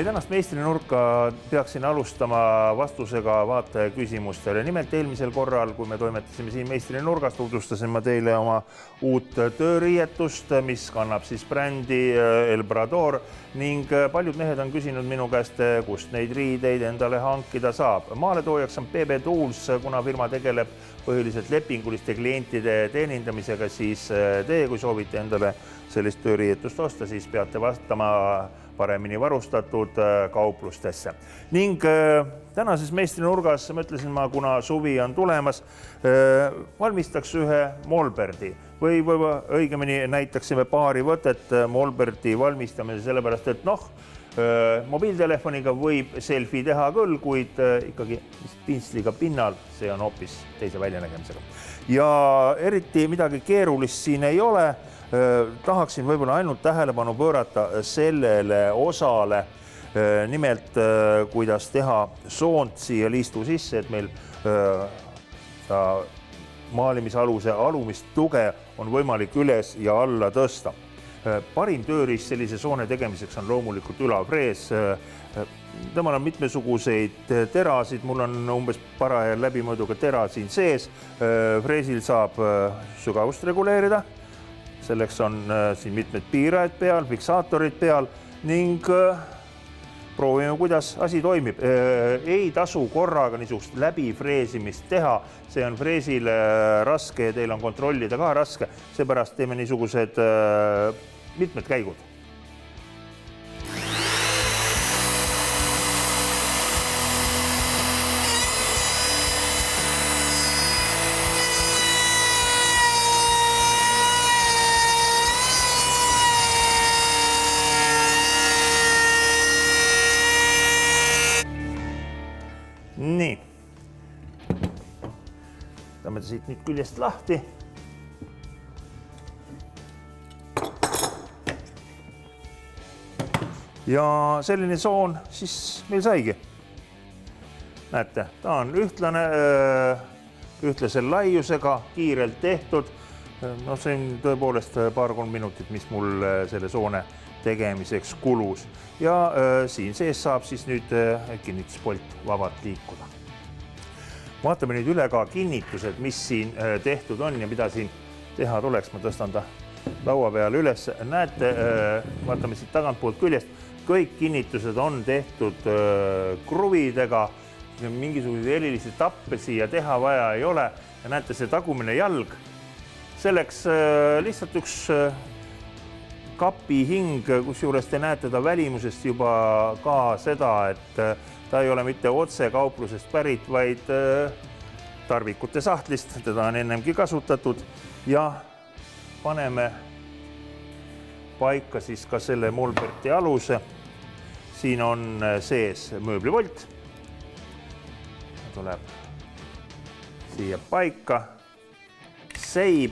meie tänast meistrinurka peaksin alustama vastusega vaataja küsimustele. Nimelt eelmisel korral, kui me toimetasime siin meistrinurgas, tutvustasin ma teile oma uut tööriietust, mis kannab siis brändi Elbrador ning paljud mehed on küsinud minu käest, kust neid riideid endale hankida saab. Maaletoojaks on PB Tools, kuna firma tegeleb põhiliselt lepinguliste klientide teenindamisega, siis teie, kui soovite endale sellist tööriietust osta, siis peate vastama paremini varustatud kauplustesse. Ning tänases meistrinurgas mõtlesin ma, kuna suvi on tulemas, valmistaks ühe Molberti või õigemini näitaksime paari võtet Molberti valmistamise, sellepärast et mobiiltelefoniga võib selfie teha küll, kuid ikkagi pintsliga pinnal, see on hoopis teise väljanägemisega. Ja eriti midagi keerulist siin ei ole. Tahaksin võib-olla ainult tähelepanu pöörata sellele osale, nimelt kuidas teha soont siia liistu sisse, et meil maalimisaluse alumist tuge on võimalik üles ja alla tõsta. Parim tööriist sellise soone tegemiseks on loomulikult ülavfrees. Temal on mitmesuguseid terasid, mul on umbes parajal läbimõõduga tera siin sees. Freesil saab sügavust reguleerida. Selleks on siin mitmed piirajad peal, fiksaatorid peal ning proovime, kuidas asi toimib. Ei tasu korraga niisugust läbifreesimist teha, see on freesile raske ja teil on kontrollida ka raske, seepärast teeme niisugused mitmed käigud. Nii, võtame ta siit nüüd küljest lahti. Ja selline soon siis meil saigi. Näete, ta on ühtlasel laiusega, kiirelt tehtud. See on tõepoolest paar-kolm minutit, mis mul selle soone tegemiseks kulus. Ja siin sees saab siis nüüd kinnituspolt vabalt liikuda. Vaatame nüüd üle ka kinnitused, mis siin tehtud on ja mida siin teha tuleks. Ma tõstan ta laua peale üles. Näete, vaatame siit tagantpoolt küljest. Kõik kinnitused on tehtud kruvidega. Mingisuguseid erilisi tappe siia teha vaja ei ole. Ja näete, see tagumine jalg. Selleks lihtsalt üks kapi hing, kus juures te näete ta välimusest juba ka seda, et ta ei ole mitte otse kauplusest pärit, vaid tarvikute sahtlist. Teda on ennemgi kasutatud ja paneme paika siis ka selle Molberti aluse. Siin on sees mööblivolt. Tuleb siia paika. Seib.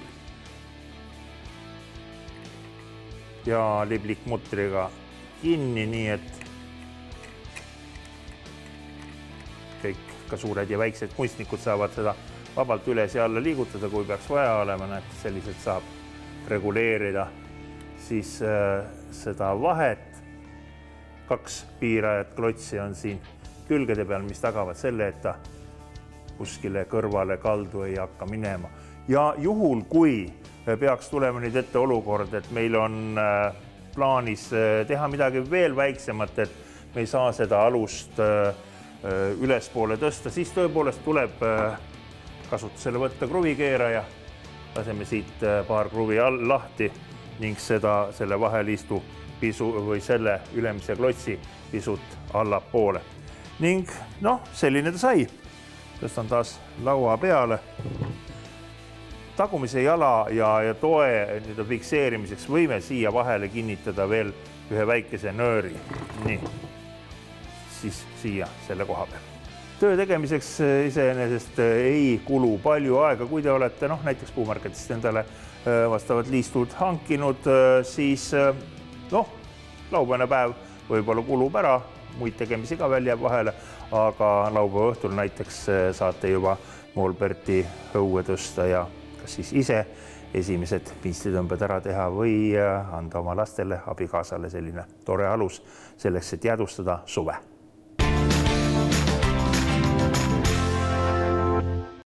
Ja liblikmutriga kinni, nii et kõik ka suured ja väiksed kunstnikud saavad seda vabalt üles ja alla liigutada, kui peaks vaja olema. Näete, selliselt saab reguleerida siis seda vahet. 2 piirajat klotsi on siin külgede peal, mis tagavad selle, et ta kuskile kõrvale kaldu ei hakka minema. Ja juhul, kui peaks tulema nüüd ette olukord, et meil on plaanis teha midagi veel väiksemat, et me ei saa seda alust ülespoole tõsta, siis tõepoolest tuleb kasutusele võtta kruvikeeraja. Laseme siit paar kruvi lahti ning selle vaheliistu või selle ülemise klotsi pisut allapoole. Ning selline ta sai. Tõstan taas laua peale. Tagumise jala ja toe fikseerimiseks võime siia vahele kinnitada veel ühe väikese nööri. Nii, siis siia selle koha peal. Töö tegemiseks iseenesest ei kulu palju aega, kui te olete näiteks puumarketist endale vastavad liistud hankinud, siis laupäevane päev võib-olla kulub ära, muid tegemisi ka välja vahele, aga laupäeva õhtul näiteks saate juba Molberti õue tõsta ja kas siis ise esimesed pinslitõmbed ära teha või anda oma lastele, abikaasale selline tore alus selleks, et jäädvustada suve.